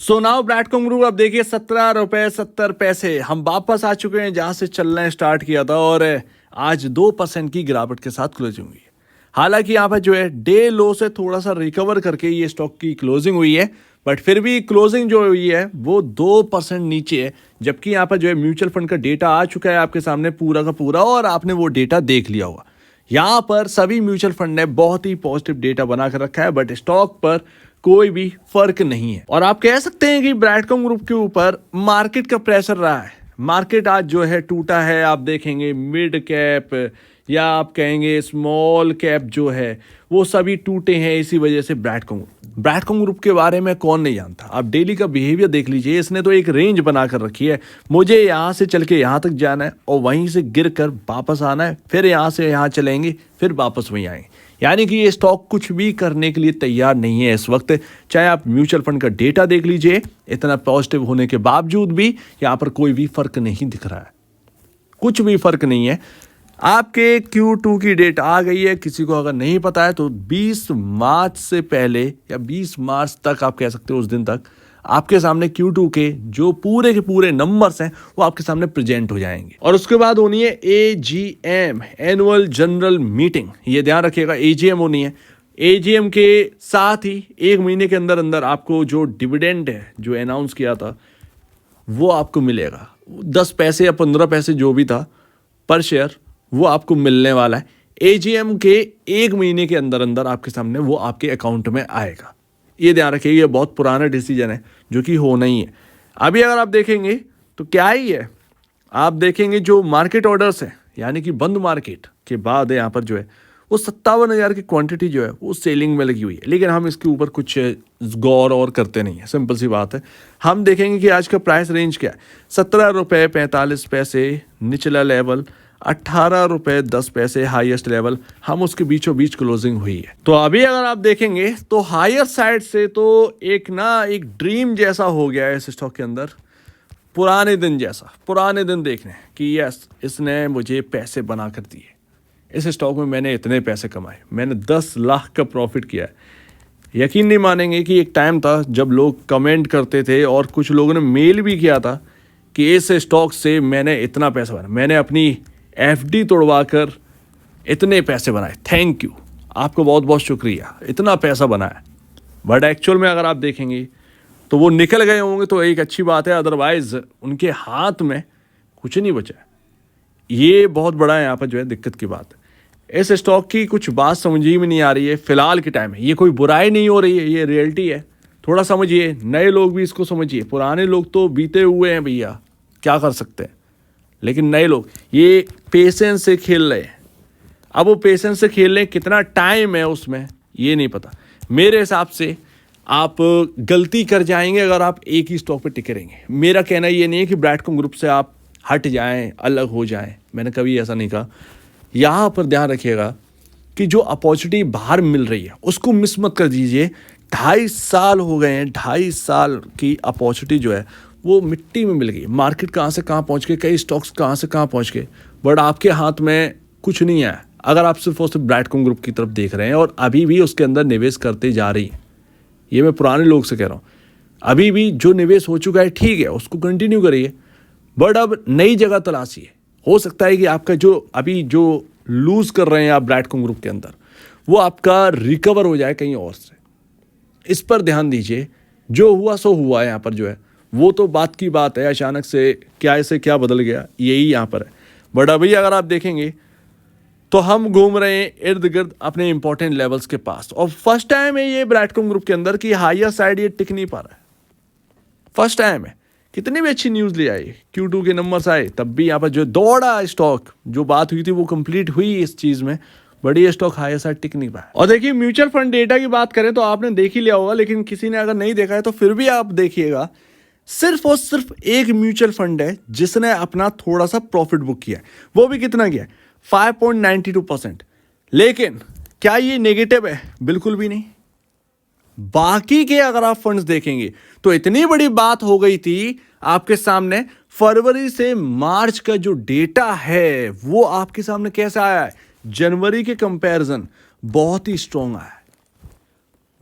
So now ब्रैडकॉम group अब देखिए 17 रुपए 70 पैसे हम वापस आ चुके हैं जहां से चलना स्टार्ट किया था और आज 2% की गिरावट के साथ क्लोजिंग हुई है। हालांकि यहाँ पर जो है डे लो से थोड़ा सा रिकवर करके ये स्टॉक की क्लोजिंग हुई है, बट फिर भी क्लोजिंग जो हुई है वो 2% नीचे है। जबकि यहाँ पर जो है म्यूचुअल फंड का डेटा आ चुका है आपके सामने पूरा का पूरा और आपने वो डेटा देख लिया होगा। यहाँ पर सभी म्यूचुअल फंड ने बहुत ही पॉजिटिव डेटा बना कर रखा है, बट स्टॉक पर कोई भी फर्क नहीं है। और आप कह सकते हैं कि ब्रैडकॉम ग्रुप के ऊपर मार्केट का प्रेशर रहा है। मार्केट आज जो है टूटा है, आप देखेंगे मिड कैप या आप कहेंगे स्मॉल कैप जो है वो सभी टूटे हैं इसी वजह से। ब्रैडकॉम ग्रुप के बारे में कौन नहीं जानता, आप डेली का बिहेवियर देख लीजिए। इसने तो एक रेंज बना कर रखी है, मुझे यहाँ से चल के यहाँ तक जाना है और वहीं से गिर कर वापस आना है, फिर यहाँ से यहाँ चलेंगे, फिर वापस वहीं आएंगे। यानी कि ये स्टॉक कुछ भी करने के लिए तैयार नहीं है इस वक्त। चाहे आप म्यूचुअल फंड का डेटा देख लीजिए, इतना पॉजिटिव होने के बावजूद भी यहाँ पर कोई भी फर्क नहीं दिख रहा है, कुछ भी फर्क नहीं है। आपके Q2 की डेट आ गई है, किसी को अगर नहीं पता है तो 20 मार्च से पहले या 20 मार्च तक आप कह सकते हो, उस दिन तक आपके सामने Q2 के जो पूरे के पूरे नंबर्स हैं वो आपके सामने प्रेजेंट हो जाएंगे। और उसके बाद होनी है AGM, एनुअल जनरल मीटिंग। ये ध्यान रखिएगा, AGM होनी है। AGM के साथ ही 1 महीने के अंदर अंदर आपको जो डिविडेंड है जो अनाउंस किया था वो आपको मिलेगा। 10 पैसे या 15 पैसे जो भी था पर शेयर वो आपको मिलने वाला है। AGM के 1 महीने के अंदर अंदर आपके सामने वो आपके अकाउंट में आएगा। ये ध्यान रखिए, ये बहुत पुराना डिसीजन है जो कि होना ही है। अभी अगर आप देखेंगे तो क्या ही है, आप देखेंगे जो मार्केट ऑर्डर्स है यानी कि बंद मार्केट के बाद यहाँ पर जो है वो 57,000 की क्वांटिटी जो है वो सेलिंग में लगी हुई है। लेकिन हम इसके ऊपर कुछ गौर और करते नहीं है, सिंपल सी बात है। हम देखेंगे कि आज का प्राइस रेंज क्या है, 17 रुपए 45 पैसे निचला लेवल, 18 रुपए 10 पैसे हाईएस्ट लेवल। हम उसके बीचों बीच क्लोजिंग हुई है। तो अभी अगर आप देखेंगे तो हायर साइड से तो एक ड्रीम जैसा हो गया है इस स्टॉक के अंदर, पुराने दिन जैसा। पुराने दिन देखने कि यस इसने मुझे पैसे बना कर दिए, इस स्टॉक में मैंने इतने पैसे कमाए, मैंने 10 लाख का प्रॉफिट किया है। यकीन नहीं मानेंगे कि एक टाइम था जब लोग कमेंट करते थे और कुछ लोगों ने मेल भी किया था कि इस स्टॉक से मैंने इतना पैसा बनाया, मैंने अपनी FD तोड़वा कर इतने पैसे बनाए, थैंक यू, आपको बहुत बहुत शुक्रिया, इतना पैसा बनाया। बट एक्चुअल में अगर आप देखेंगे तो वो निकल गए होंगे तो एक अच्छी बात है, अदरवाइज उनके हाथ में कुछ नहीं बचा है। ये बहुत बड़ा यहाँ पर जो है दिक्कत की बात है। इस स्टॉक की कुछ बात समझ ही में नहीं आ रही है फिलहाल के टाइम में। ये कोई बुराई नहीं हो रही है, ये रियलिटी है, थोड़ा समझिए। नए लोग भी इसको समझिए, पुराने लोग तो बीते हुए हैं भैया, क्या कर सकते हैं। लेकिन नए लोग ये पेशेंस से खेल रहे हैं। अब वो पेशेंस से खेल रहे हैं, कितना टाइम है उसमें ये नहीं पता। मेरे हिसाब से आप गलती कर जाएंगे अगर आप एक ही स्टॉक पे टिके रहेंगे। मेरा कहना ये नहीं है कि ब्रैडकॉम ग्रुप से आप हट जाएं, अलग हो जाएं, मैंने कभी ऐसा नहीं कहा। यहाँ पर ध्यान रखिएगा कि जो अपॉर्चुनिटी बाहर मिल रही है उसको मिस मत कर दीजिए। 2.5 साल हो गए हैं, 2.5 साल की अपॉर्चुनिटी जो है वो मिट्टी में मिल गई। मार्केट कहाँ से कहाँ पहुँच गए, कई स्टॉक्स कहाँ से कहाँ पहुँच गए, बट आपके हाथ में कुछ नहीं है अगर आप सिर्फ और सिर्फ ब्रैडकॉम ग्रुप की तरफ देख रहे हैं और अभी भी उसके अंदर निवेश करते जा रही हैं। ये मैं पुराने लोग से कह रहा हूँ, अभी भी जो निवेश हो चुका है ठीक है, उसको कंटिन्यू करिए, बट अब नई जगह तलाशिए। हो सकता है कि आपका जो अभी जो लूज कर रहे हैं आप ब्रैडकॉम ग्रुप के अंदर वो आपका रिकवर हो जाए कहीं और से। इस पर ध्यान दीजिए। जो हुआ सो हुआ है, यहाँ पर जो है वो तो बात की बात है, अचानक से क्या ऐसे क्या बदल गया यही यहाँ पर है। बट अभी अगर आप देखेंगे तो हम घूम रहे हैं इर्द गिर्द अपने इंपॉर्टेंट लेवल्स के पास। और फर्स्ट टाइम है ये ब्रैडकॉम ग्रुप के अंदर कि हायर साइड ये टिक नहीं पा रहा है, फर्स्ट टाइम है। कितनी भी अच्छी न्यूज़ ले आई, Q2 के नंबर्स आए, तब भी यहाँ पर जो दौड़ा स्टॉक, जो बात हुई थी वो कंप्लीट हुई इस चीज़ में, बड़ी स्टॉक हायर साइड टिक नहीं पाया। और देखिए म्यूचुअल फंड डेटा की बात करें तो आपने देख ही लिया होगा, लेकिन किसी ने अगर नहीं देखा है तो फिर भी आप देखिएगा। सिर्फ और सिर्फ एक म्यूचुअल फंड है जिसने अपना थोड़ा सा प्रॉफिट बुक किया है, वो भी कितना किया, 5.92%। लेकिन क्या ये नेगेटिव है? बिल्कुल भी नहीं। बाकी के अगर आप फंड्स देखेंगे तो इतनी बड़ी बात हो गई थी आपके सामने, फरवरी से मार्च का जो डेटा है वो आपके सामने कैसा आया है, जनवरी के कंपैरिजन बहुत ही स्ट्रॉन्ग आया है,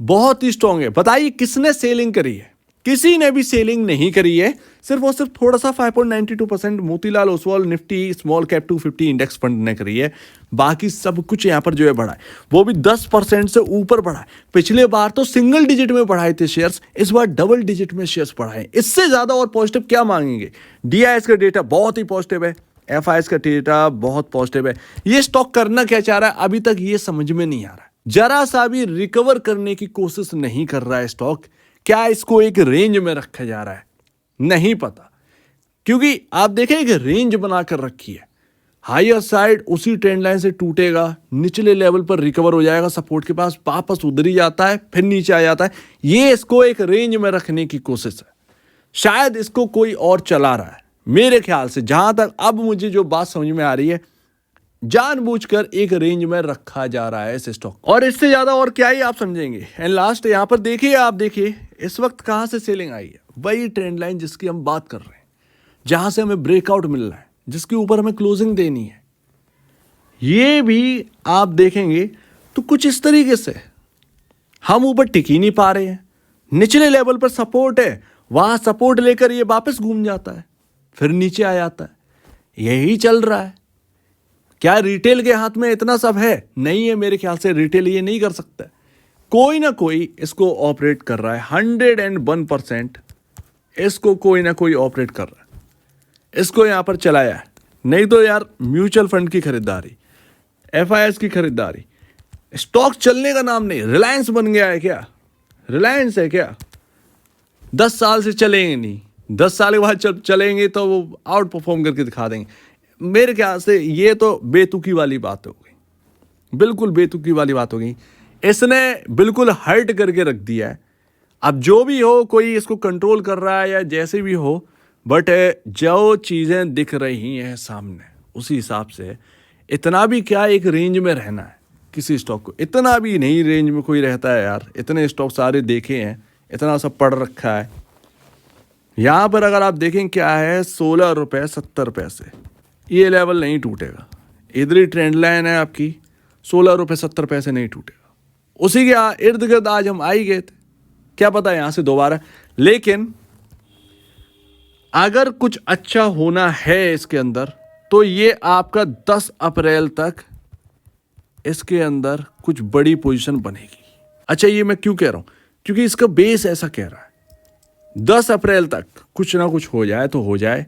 बहुत ही स्ट्रॉन्ग है। बताइए किसने सेलिंग करी है? किसी ने भी सेलिंग नहीं करी है, सिर्फ और सिर्फ थोड़ा सा 5.92% Motilal Oswal Nifty small cap 250 index fund ने करी है। बाकी सब कुछ यहाँ पर जो है बढ़ा है, वो भी 10% से ऊपर बढ़ा है। पिछले बार तो सिंगल डिजिट में बढ़ाए थे शेयर्स, इस बार डबल डिजिट में शेयर्स बढ़ाए। इससे ज्यादा और पॉजिटिव क्या मांगेंगे। DIS का डेटा बहुत ही पॉजिटिव है, FIS का डेटा बहुत पॉजिटिव है। ये स्टॉक करना क्या चाह रहा है अभी तक ये समझ में नहीं आ रहा है। जरा सा भी रिकवर करने की कोशिश नहीं कर रहा है स्टॉक। क्या इसको एक रेंज में रखा जा रहा है, नहीं पता, क्योंकि आप देखें एक रेंज बनाकर रखी है। हायर साइड उसी ट्रेंड लाइन से टूटेगा, निचले लेवल पर रिकवर हो जाएगा, सपोर्ट के पास वापस उधर ही जाता है, फिर नीचे आ जाता है। ये इसको एक रेंज में रखने की कोशिश है। शायद इसको कोई और चला रहा है मेरे ख्याल से, जहां तक अब मुझे जो बात समझ में आ रही है, जानबूझकर एक रेंज में रखा जा रहा है इस स्टॉक। और इससे ज्यादा और क्या ही आप समझेंगे। एंड लास्ट यहां पर देखिए, आप देखिए इस वक्त कहां से सेलिंग आई है, वही ट्रेंड लाइन जिसकी हम बात कर रहे हैं, जहां से हमें ब्रेकआउट मिल रहा है, जिसके ऊपर हमें क्लोजिंग देनी है। ये भी आप देखेंगे तो कुछ इस तरीके से हम ऊपर टिक ही नहीं पा रहे हैं। निचले लेवल पर सपोर्ट है, वहां सपोर्ट लेकर ये वापस घूम जाता है, फिर नीचे आ जाता है। यही चल रहा है। क्या रिटेल के हाथ में इतना सब है? नहीं है मेरे ख्याल से। रिटेल ये नहीं कर सकता। कोई ना कोई इसको ऑपरेट कर रहा है। 101% इसको कोई ना कोई ऑपरेट कर रहा है, इसको यहां पर चलाया है। नहीं तो यार म्यूचुअल फंड की खरीदारी, FIS की खरीदारी, स्टॉक चलने का नाम नहीं। रिलायंस बन गया है क्या? रिलायंस है क्या? 10 साल से चलेंगे नहीं, 10 साल के बाद चलेंगे तो वो आउट परफॉर्म करके दिखा देंगे। मेरे ख्याल से ये तो बेतुकी वाली बात हो गई, बिल्कुल बेतुकी वाली बात हो गई। इसने बिल्कुल हर्ट करके रख दिया है। अब जो भी हो, कोई इसको कंट्रोल कर रहा है या जैसे भी हो, बट जो चीज़ें दिख रही हैं सामने उसी हिसाब से इतना भी क्या एक रेंज में रहना है किसी स्टॉक को। इतना भी नहीं रेंज में कोई रहता है यार। इतने स्टॉक सारे देखे हैं, इतना सब पढ़ रखा है। यहाँ पर अगर आप देखें क्या है, 16 रुपये 70 पैसे, ये लेवल नहीं टूटेगा। इधर ही ट्रेंड लाइन है आपकी, 16 रुपये 70 पैसे नहीं टूटेगा। उसी के इर्द गिर्द आज हम आ ही गए थे, क्या पता यहाँ से दोबारा। लेकिन अगर कुछ अच्छा होना है इसके अंदर तो ये आपका 10 अप्रैल तक इसके अंदर कुछ बड़ी पोजीशन बनेगी। अच्छा, ये मैं क्यों कह रहा हूँ? क्योंकि इसका बेस ऐसा कह रहा है 10 अप्रैल तक कुछ ना कुछ हो जाए तो हो जाए।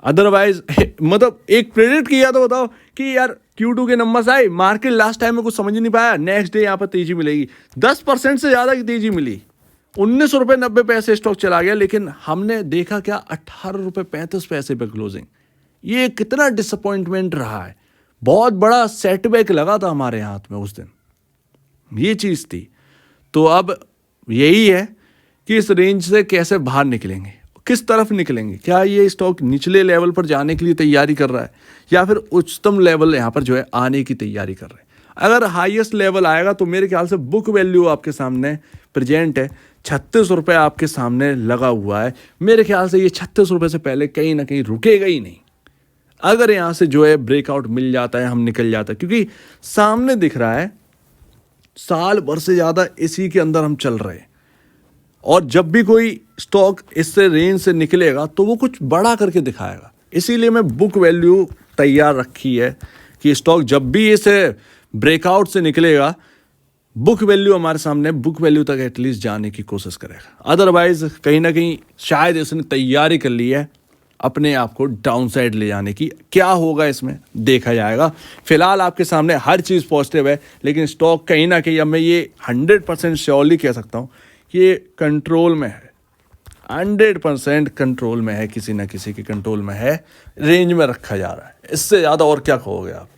अदरवाइज मतलब एक प्रेडिक्ट किया तो बताओ कि यार Q2 के नंबर्स आए, मार्केट लास्ट टाइम में कुछ समझ नहीं पाया, नेक्स्ट डे यहाँ पर तेजी मिलेगी। 10% से ज़्यादा की तेजी मिली, 19 रुपये 90 पैसे स्टॉक चला गया। लेकिन हमने देखा क्या, 18 रुपये 35 पैसे पे क्लोजिंग। ये कितना डिसअपॉइंटमेंट रहा है। बहुत बड़ा सेटबैक लगा था हमारे हाथ में उस दिन, ये चीज़ थी। तो अब यही है कि इस रेंज से कैसे बाहर निकलेंगे, किस तरफ निकलेंगे। क्या ये स्टॉक निचले लेवल पर जाने के लिए तैयारी कर रहा है या फिर उच्चतम लेवल यहाँ पर जो है आने की तैयारी कर रहे हैं। अगर हाईएस्ट लेवल आएगा तो मेरे ख्याल से बुक वैल्यू आपके सामने प्रेजेंट है, 36 रुपये आपके सामने लगा हुआ है। मेरे ख्याल से ये 36 रुपये से पहले कहीं ना कहीं रुकेगा ही नहीं। अगर यहाँ से जो है ब्रेकआउट मिल जाता है, हम निकल जाता है, क्योंकि सामने दिख रहा है साल भर से ज़्यादा इसी के अंदर हम चल रहे हैं। और जब भी कोई स्टॉक इससे रेंज से निकलेगा तो वो कुछ बड़ा करके दिखाएगा। इसीलिए मैं बुक वैल्यू तैयार रखी है कि स्टॉक जब भी इसे ब्रेकआउट से निकलेगा, बुक वैल्यू हमारे सामने, बुक वैल्यू तक एटलीस्ट जाने की कोशिश करेगा। अदरवाइज कहीं ना कहीं शायद इसने तैयारी कर ली है अपने आप को डाउन साइड ले जाने की। क्या होगा इसमें देखा जाएगा। फिलहाल आपके सामने हर चीज़ पॉजिटिव है, लेकिन स्टॉक कहीं ना कहीं, अब मैं ये 100% श्योरली कह सकता हूँ कि ये कंट्रोल में है, 100% कंट्रोल में है, किसी ना किसी के कंट्रोल में है, रेंज में रखा जा रहा है। इससे ज़्यादा और क्या कहोगे आप।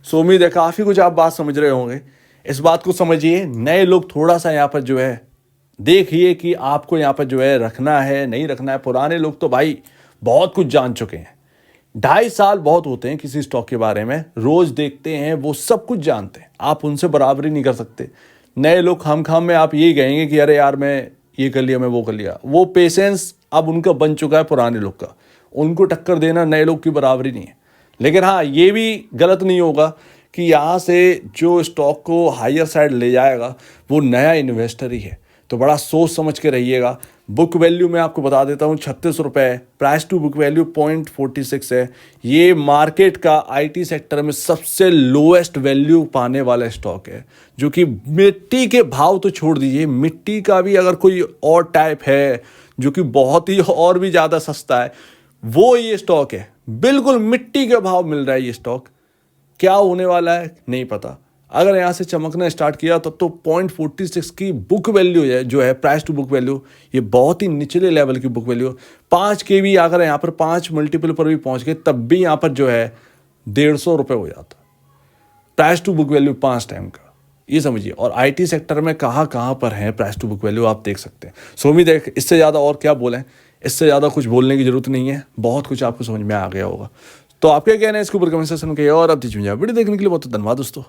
सो उम्मीद है काफ़ी कुछ आप बात समझ रहे होंगे। इस बात को समझिए, नए लोग थोड़ा सा यहाँ पर जो है देखिए कि आपको यहाँ पर जो है रखना है नहीं रखना है। पुराने लोग तो भाई बहुत कुछ जान चुके हैं, 2.5 साल बहुत होते हैं किसी स्टॉक के बारे में, रोज देखते हैं, वो सब कुछ जानते हैं। आप उनसे बराबरी नहीं कर सकते। नए लोग खाम में आप यही कहेंगे कि अरे यार मैं ये कर लिया, मैं वो कर लिया। वो पेशेंस अब उनका बन चुका है पुराने लोग का, उनको टक्कर देना नए लोग की बराबरी नहीं है। लेकिन हाँ, ये भी गलत नहीं होगा कि यहाँ से जो स्टॉक को हायर साइड ले जाएगा वो नया इन्वेस्टर ही है। तो बड़ा सोच समझ के रहिएगा। बुक वैल्यू मैं आपको बता देता हूँ 36 रुपये, प्राइस टू बुक वैल्यू 0.46 है। ये मार्केट का आईटी सेक्टर में सबसे लोएस्ट वैल्यू पाने वाला स्टॉक है, जो कि मिट्टी के भाव तो छोड़ दीजिए, मिट्टी का भी अगर कोई और टाइप है जो कि बहुत ही और भी ज़्यादा सस्ता है, वो ये स्टॉक है। बिल्कुल मिट्टी के भाव मिल रहा है ये स्टॉक। क्या होने वाला है नहीं पता। अगर यहाँ से चमकना स्टार्ट किया तब तो 0.46 की बुक वैल्यू है, जो है प्राइस टू बुक वैल्यू, ये बहुत ही निचले लेवल की बुक वैल्यू। 5 के भी अगर यहाँ पर 5 मल्टीपल पर भी पहुँच गए तब भी यहाँ पर जो है 150 रुपये हो जाता। Price to book value 5 time का, ये समझिए। और आईटी सेक्टर में कहाँ कहाँ पर है प्राइस टू बुक वैल्यू आप देख सकते हैं। सो उम्मीद है इससे ज़्यादा और क्या बोलें, इससे ज़्यादा कुछ बोलने की जरूरत नहीं है, बहुत कुछ आपको समझ में आ गया होगा। तो आपके क्या कहना है इसके ऊपर कमेंट सेक्शन में, और अब दीजिए वीडियो देखने के लिए बहुत धन्यवाद दोस्तों।